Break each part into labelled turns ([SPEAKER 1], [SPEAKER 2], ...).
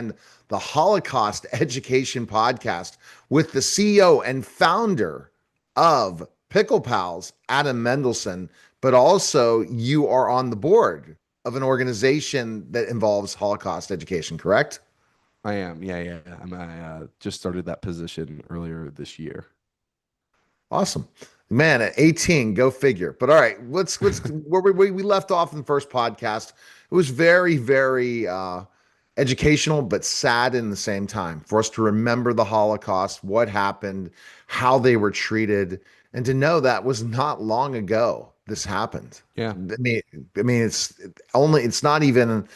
[SPEAKER 1] and the Holocaust Education Podcast with the CEO and founder of Pickle Pals, Adam Mendeloshn, but also you are on the board of an organization that involves Holocaust education, correct?
[SPEAKER 2] I am. Yeah, yeah. I just started that position earlier this year.
[SPEAKER 1] Awesome. Man, at 18, go figure. But all right, let's where we left off in the first podcast. It was very educational, but sad in the same time for us to remember the Holocaust, what happened, how they were treated, and to know that was not long ago this happened.
[SPEAKER 2] Yeah,
[SPEAKER 1] I mean, it's not even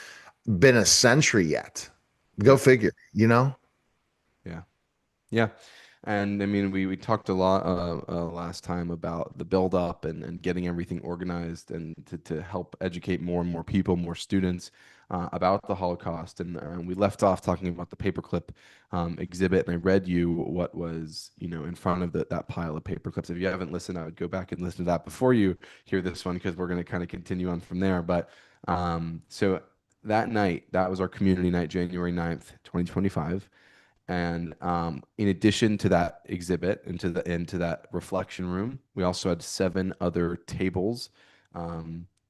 [SPEAKER 1] been a century yet. Go
[SPEAKER 2] yeah,
[SPEAKER 1] figure, you know?
[SPEAKER 2] yeah, yeah. And I mean, we talked a lot last time about the build up and getting everything organized and to help educate more and more people, more students about the Holocaust. And we left off talking about the paperclip exhibit. And I read you what was, in front of that pile of paperclips. If you haven't listened, I would go back and listen to that before you hear this one because we're going to kind of continue on from there. But so that night, that was our community night, January 9th, 2025. And in addition to that exhibit, into that reflection room, we also had seven other tables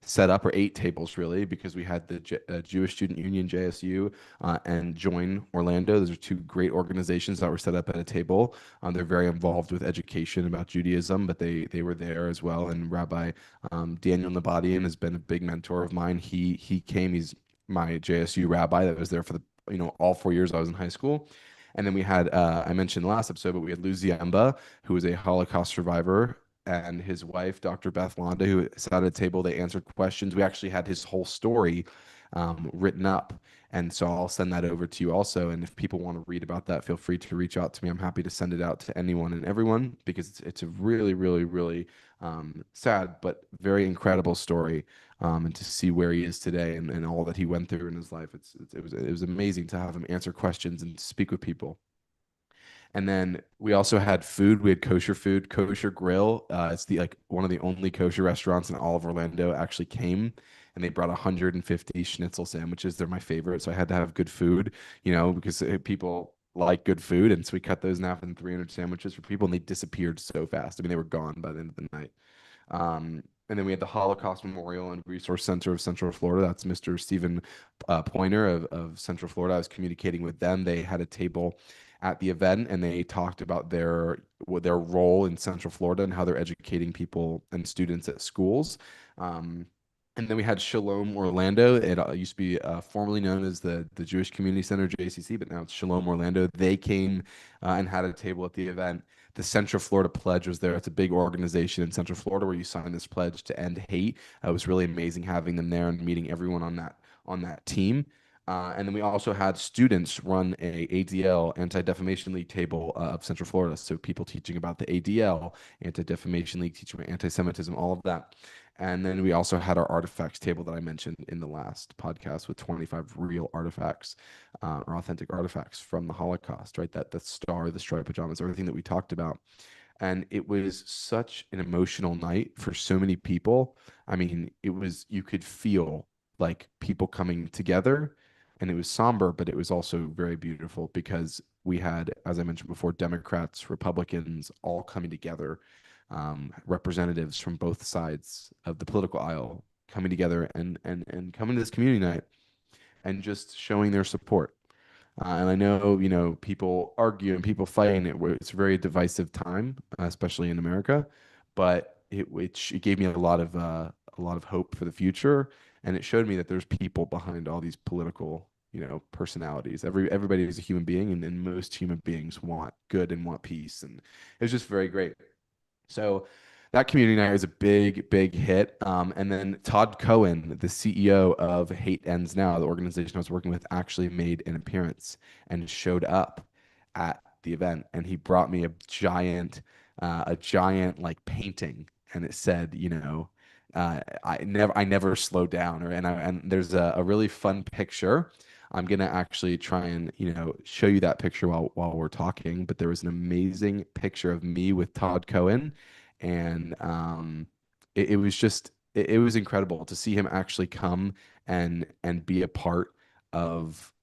[SPEAKER 2] set up, or eight tables really, because we had the Jewish Student Union (JSU) and Join Orlando. Those are two great organizations that were set up at a table. They're very involved with education about Judaism, but they were there as well. And Rabbi Daniel Nabatian has been a big mentor of mine. He came. He's my JSU rabbi that was there for the all 4 years I was in high school. And then we had, I mentioned last episode, but we had Lou Ziemba, who was a Holocaust survivor, and his wife, Dr. Beth Londa, who sat at a table. They answered questions. We actually had his whole story written up. And so I'll send that over to you also. And if people want to read about that, feel free to reach out to me. I'm happy to send it out to anyone and everyone because it's a really sad but very incredible story. And to see where he is today and all that he went through in his life, it was amazing to have him answer questions and speak with people. And then we also had food. We had kosher food, kosher grill. It's the like one of the only kosher restaurants in all of Orlando actually came, and they brought 150 schnitzel sandwiches. They're my favorite, so I had to have good food, because people like good food, and so we cut those in half in 300 sandwiches for people, and they disappeared so fast. I mean, they were gone by the end of the night. And then we had the Holocaust Memorial and Resource Center of Central Florida. That's Mr. Stephen Pointer of Central Florida. I was communicating with them. They had a table at the event, and they talked about their role in Central Florida and how they're educating people and students at schools. And then we had Shalom Orlando. It used to be formerly known as the Jewish Community Center, JCC, but now it's Shalom Orlando. They came and had a table at the event. The Central Florida Pledge was there. It's a big organization in Central Florida where you sign this pledge to end hate. It was really amazing having them there and meeting everyone on that team. And then we also had students run a ADL, Anti-Defamation League table of Central Florida. So people teaching about the ADL, Anti-Defamation League, teaching about anti-Semitism, all of that. And then we also had our artifacts table that I mentioned in the last podcast with 25 real artifacts, or authentic artifacts from the Holocaust, right? That the star, the striped pajamas, everything that we talked about. And it was such an emotional night for so many people. I mean, you could feel like people coming together, and it was somber, but it was also very beautiful because we had, as I mentioned before, Democrats, Republicans all coming together, representatives from both sides of the political aisle coming together and coming to this community night and just showing their support. And I know, people argue and people fight, and it's a very divisive time, especially in America. But it gave me a lot of hope for the future, and it showed me that there's people behind all these political, personalities. Everybody is a human being, and most human beings want good and want peace, and it was just very great. So that community night was a big hit. And then Todd Cohen, the CEO of Hate Ends Now, the organization I was working with, actually made an appearance and showed up at the event. And he brought me a giant like painting, and it said, I never slow down. And there's a really fun picture. I'm gonna actually try and show you that picture while we're talking. But there was an amazing picture of me with Todd Cohen, and it was just it was incredible to see him actually come and be a part of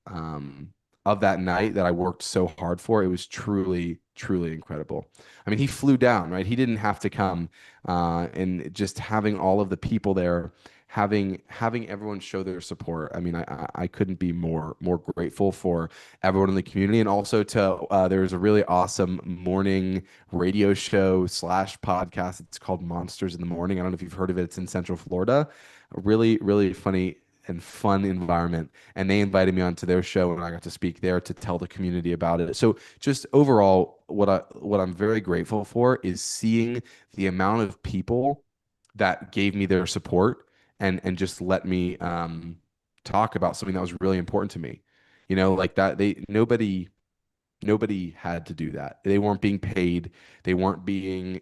[SPEAKER 2] of that night that I worked so hard for. It was truly, truly incredible. I mean, he flew down, right? He didn't have to come, and just having all of the people there, having everyone show their support. I mean, I couldn't be more grateful for everyone in the community, and also to there's a really awesome morning radio show slash podcast. It's called Monsters in the Morning. I don't know if you've heard of it. It's in Central Florida. A really, really funny and fun environment, and they invited me onto their show, and I got to speak there to tell the community about it. So just overall, what I'm very grateful for is seeing the amount of people that gave me their support and just let me talk about something that was really important to me. Like that they nobody had to do that. They weren't being paid. They weren't being,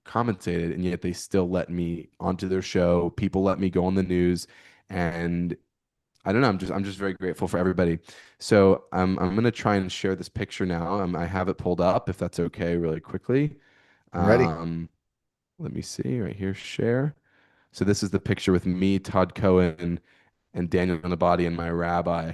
[SPEAKER 2] compensated, and yet they still let me onto their show. People let me go on the news, and I don't know. I'm just very grateful for everybody. So I'm gonna try and share this picture now. I have it pulled up, if that's okay, really quickly.
[SPEAKER 1] I'm ready.
[SPEAKER 2] Um, Let me see right here. Share. So this is the picture with me, Todd Cohen, and Daniel Nabati and my rabbi.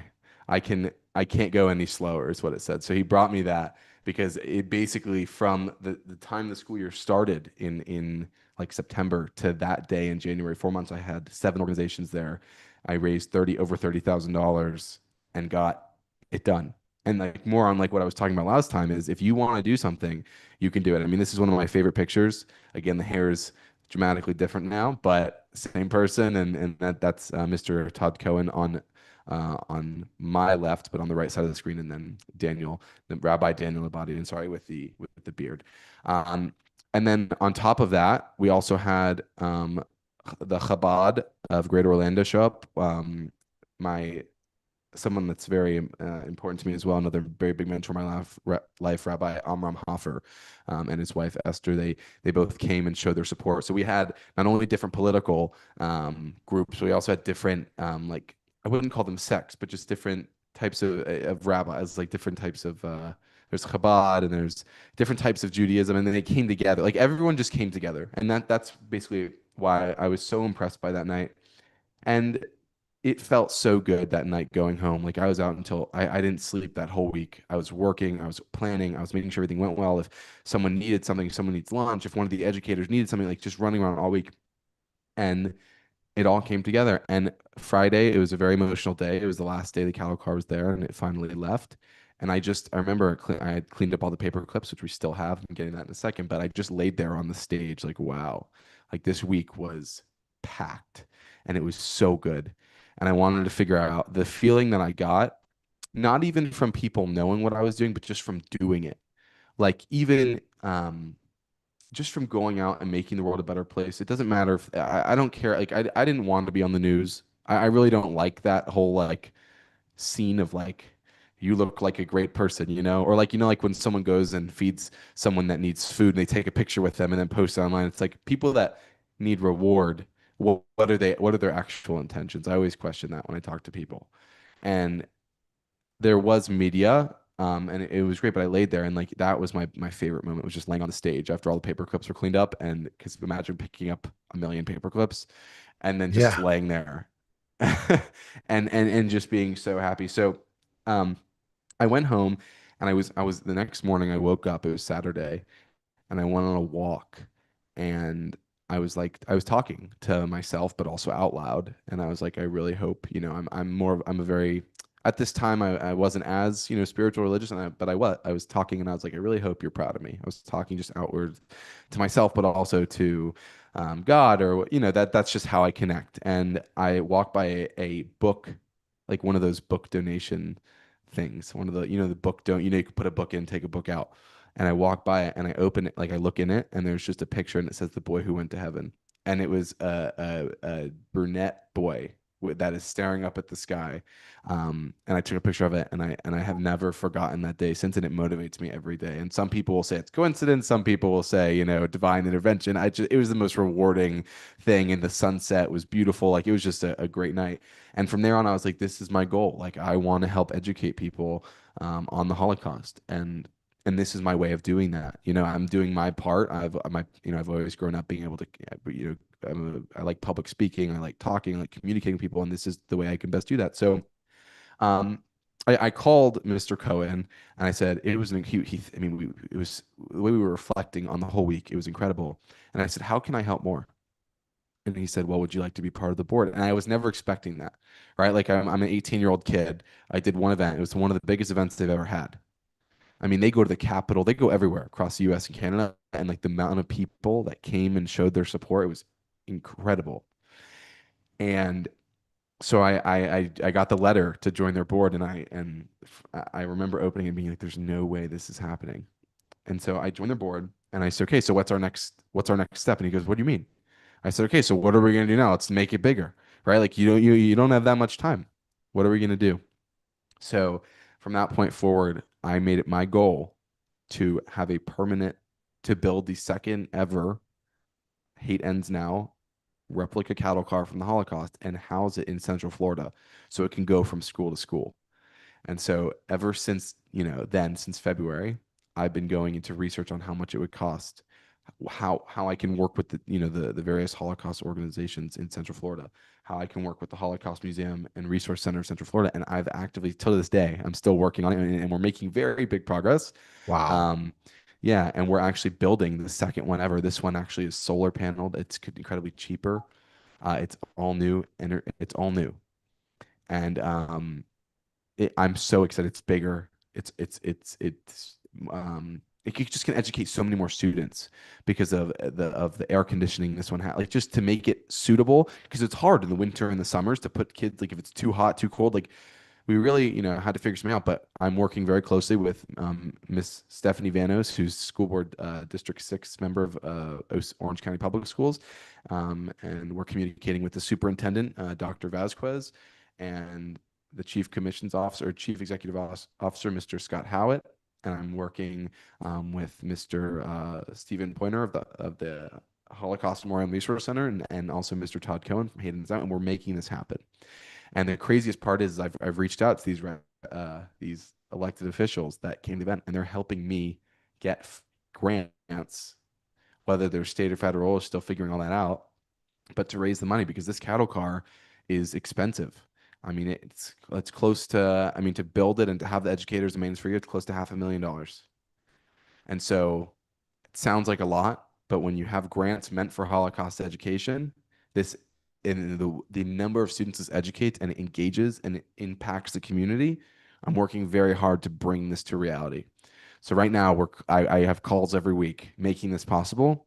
[SPEAKER 2] I can't go any slower is what it said. So he brought me that because it basically from the time the school year started in like September to that day in January, 4 months, I had 7 organizations there. I raised over $30,000 and got it done. And like more on like what I was talking about last time is if you want to do something, you can do it. I mean, this is one of my favorite pictures. Again, the hair is dramatically different now, but same person, and that's Mr. Todd Cohen on my left, but on the right side of the screen, and then the Rabbi Daniel Abadi, sorry, with the beard. Um, and then on top of that, we also had the Chabad of Greater Orlando show up. My Someone that's very important to me as well. Another very big mentor in my life, Rabbi Amram Hoffer, and his wife Esther. They both came and showed their support. So we had not only different political groups, we also had different like I wouldn't call them sects, but just different types of rabbis, like different types of. There's Chabad and there's different types of Judaism, and then they came together. Like everyone just came together, and that's basically why I was so impressed by that night. And it felt so good that night going home. Like I was out until I didn't sleep that whole week. I was working, I was planning, I was making sure everything went well. If someone needed something, if someone needs lunch, if one of the educators needed something, like just running around all week. And it all came together. And Friday, it was a very emotional day. It was the last day the cattle car was there and it finally left. And I remember I had cleaned up all the paper clips, which we still have. I'm getting that in a second. But I just laid there on the stage, like, wow, like this week was packed and it was so good. And I wanted to figure out the feeling that I got, not even from people knowing what I was doing, but just from doing it. Like, even just from going out and making the world a better place. It doesn't matter if I don't care. Like I didn't want to be on the news. I really don't like that whole like scene of like you look like a great person, or like like when someone goes and feeds someone that needs food and they take a picture with them and then post it online. It's like people that need reward. What are they? What are their actual intentions? I always question that when I talk to people, and there was media, and it was great, but I laid there and like that was my favorite moment was just laying on the stage after all the paper clips were cleaned up. And because imagine picking up a million paper clips and then just
[SPEAKER 1] Yeah.
[SPEAKER 2] laying there and just being so happy. So um I went home, and I was the next morning I woke up, it was Saturday, and I went on a walk, and I was talking to myself but also out loud, and I was like, I really hope, I'm a very at this time I wasn't as, spiritual religious, but I was talking, and I was like, I really hope you're proud of me. I was talking just outward to myself but also to God, or that's just how I connect. And I walked by a book, like one of those book donation things, one of the the book don't you can put a book in, take a book out. And I walk by it and I open it, like I look in it, and there's just a picture and it says The Boy Who Went to Heaven. And it was a brunette boy that is staring up at the sky. And I took a picture of it, and I have never forgotten that day since, and it motivates me every day. And some people will say it's coincidence, some people will say, divine intervention. It was the most rewarding thing, and the sunset was beautiful. Like it was just a great night. And from there on, I was like, this is my goal. Like I want to help educate people on the Holocaust, and this is my way of doing that. I'm doing my part. I've always grown up being able to, I like public speaking. I like talking, I like communicating with people, and this is the way I can best do that. So, um, I called Mr. Cohen and I said it was I mean it was the way we were reflecting on the whole week. It was incredible. And I said, how can I help more? And he said, well, would you like to be part of the board? And I was never expecting that, right? Like I'm an 18-year-old kid. I did one event. It was one of the biggest events they've ever had. I mean, they go to the Capitol, they go everywhere across the US and Canada. And like the amount of people that came and showed their support, it was incredible. And so I got the letter to join their board, and I remember opening and being like, "There's no way this is happening." And so I joined their board, and I said, "Okay, so what's our next step?" And he goes, "What do you mean?" I said, "Okay, so what are we gonna do now? Let's make it bigger, right? Like you don't have that much time. What are we gonna do?" So from that point forward, I made it my goal to have a permanent to build the second ever Hate Ends Now replica cattle car from the Holocaust and house it in Central Florida so it can go from school to school. And so ever since, since February, I've been going into research on how much it would cost, how I can work with the various Holocaust organizations in Central Florida, how I can work with the Holocaust Museum and Resource Center of Central Florida. And I've actively, till this day, I'm still working on it, and we're making very big progress.
[SPEAKER 1] Wow.
[SPEAKER 2] Um, yeah, and we're actually building the second one ever. This one actually is solar paneled. It's incredibly cheaper. It's all new, and it's all new. And I'm so excited. It's bigger. It just can educate so many more students because of the air conditioning this one has. Like just to make it suitable, because it's hard in the winter and the summers to put kids, like if it's too hot, too cold, like we really, had to figure something out. But I'm working very closely with Miss Stephanie Vanos, who's school board District 6 member of Orange County Public Schools. And we're communicating with the superintendent, Dr. Vasquez, and the chief commissions officer, chief executive officer, Mr. Scott Howitt. And I'm working with Mr. Stephen Pointer of the Holocaust Memorial Resource Center, and also Mr. Todd Cohen from Hayden's Out, and we're making this happen. And the craziest part is I've reached out to these elected officials that came to the event, and they're helping me get grants, whether they're state or federal, is still figuring all that out, but to raise the money because this cattle car is expensive. I mean, it's close to, I mean, to build it and to have the educators and maintenance for you, it's close to $500,000. And so it sounds like a lot, but when you have grants meant for Holocaust education, this and the number of students this educates and it engages and it impacts the community, I'm working very hard to bring this to reality. So right now I have calls every week making this possible,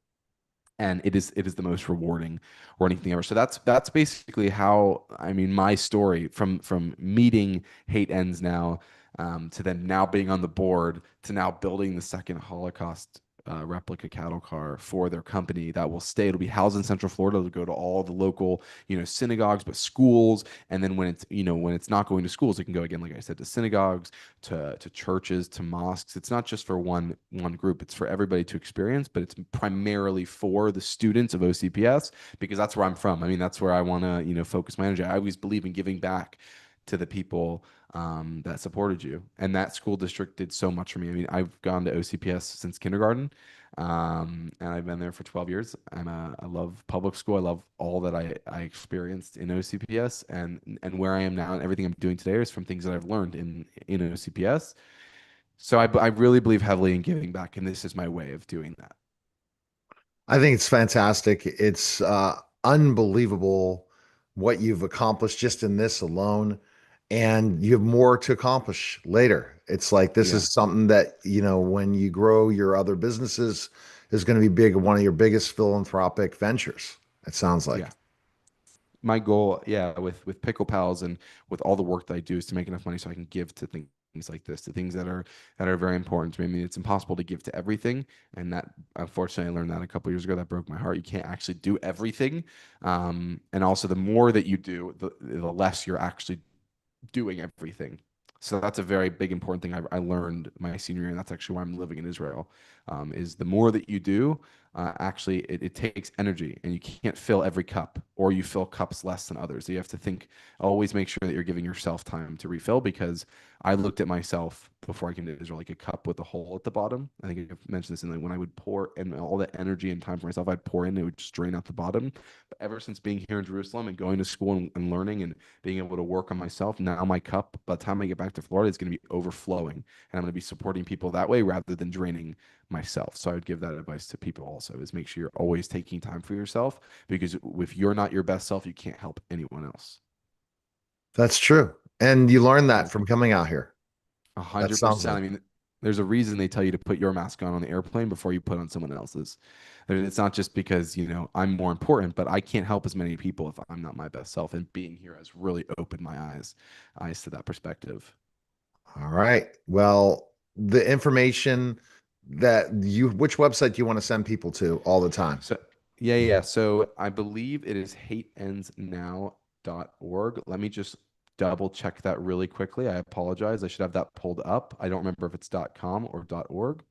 [SPEAKER 2] and it is the most rewarding or anything ever. So that's basically how, I mean, my story from meeting Hate Ends Now, to then now being on the board to now building the second Holocaust replica cattle car for their company that will stay. It'll be housed in Central Florida. It'll go to all the local, synagogues, but schools. And then when it's not going to schools, it can go again, like I said, to synagogues, to churches, to mosques. It's not just for one group. It's for everybody to experience, but it's primarily for the students of OCPS because that's where I'm from. I mean, that's where I want to, focus my energy. I always believe in giving back to the people that supported you. And that school district did so much for me. I mean, I've gone to OCPS since kindergarten, and I've been there for 12 years. I love public school. I love all that I experienced in OCPS, and where I am now and everything I'm doing today is from things that I've learned in OCPS. So I really believe heavily in giving back, and this is my way of doing that.
[SPEAKER 1] I think it's fantastic. It's unbelievable what you've accomplished just in this alone, and you have more to accomplish later. It's like this
[SPEAKER 2] Yeah.
[SPEAKER 1] is something that, when you grow your other businesses, is going to be big, one of your biggest philanthropic ventures, it sounds like.
[SPEAKER 2] Yeah. My goal, yeah, with Pickle Pals and with all the work that I do is to make enough money so I can give to things like this, to things that are very important to me. I mean, it's impossible to give to everything, and that unfortunately I learned that a couple years ago. That broke my heart. You can't actually do everything, and also the more that you do, the less you're actually doing everything. So that's a very big important thing I learned my senior year, and that's actually why I'm living in Israel. Is the more that you do, actually it takes energy, and you can't fill every cup, or you fill cups less than others. So you have to think, always make sure that you're giving yourself time to refill, because I looked at myself before I came to Israel like a cup with a hole at the bottom. I think I've mentioned this, in like when I would pour and all that energy and time for myself, I'd pour in, it would just drain out the bottom. But ever since being here in Jerusalem and going to school and learning and being able to work on myself, now my cup, by the time I get back to Florida, is going to be overflowing, and I'm going to be supporting people that way rather than draining myself. So I would give that advice to people also, is make sure you're always taking time for yourself, because if you're not your best self, you can't help anyone else.
[SPEAKER 1] That's true. And you learned
[SPEAKER 2] Yeah.
[SPEAKER 1] that from coming out here.
[SPEAKER 2] A
[SPEAKER 1] That
[SPEAKER 2] hundred
[SPEAKER 1] sounds
[SPEAKER 2] percent.
[SPEAKER 1] like.
[SPEAKER 2] I mean, there's a reason they tell you to put your mask on the airplane before you put on someone else's. It's not just because, I'm more important, but I can't help as many people if I'm not my best self. And being here has really opened my eyes to that perspective.
[SPEAKER 1] All right. Well, the information which website do you want to send people to all the time?
[SPEAKER 2] So, yeah. So I believe it is hateendsnow.org. Let me just double check that really quickly. I apologize. I should have that pulled up. I don't remember if it's .com or .org.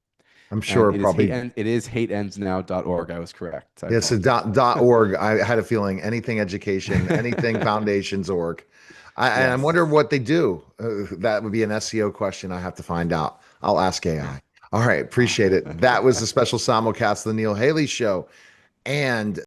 [SPEAKER 1] I'm
[SPEAKER 2] And
[SPEAKER 1] sure probably.
[SPEAKER 2] it is hateendsnow.org. I was correct. I
[SPEAKER 1] Yes, it's
[SPEAKER 2] apologize.
[SPEAKER 1] .org. I had a feeling anything education, anything foundations org. And I
[SPEAKER 2] Yes.
[SPEAKER 1] wonder what they do. That would be an SEO question I have to find out. I'll ask AI. All right, appreciate it. That was the special simulcast of the Neil Haley Show. And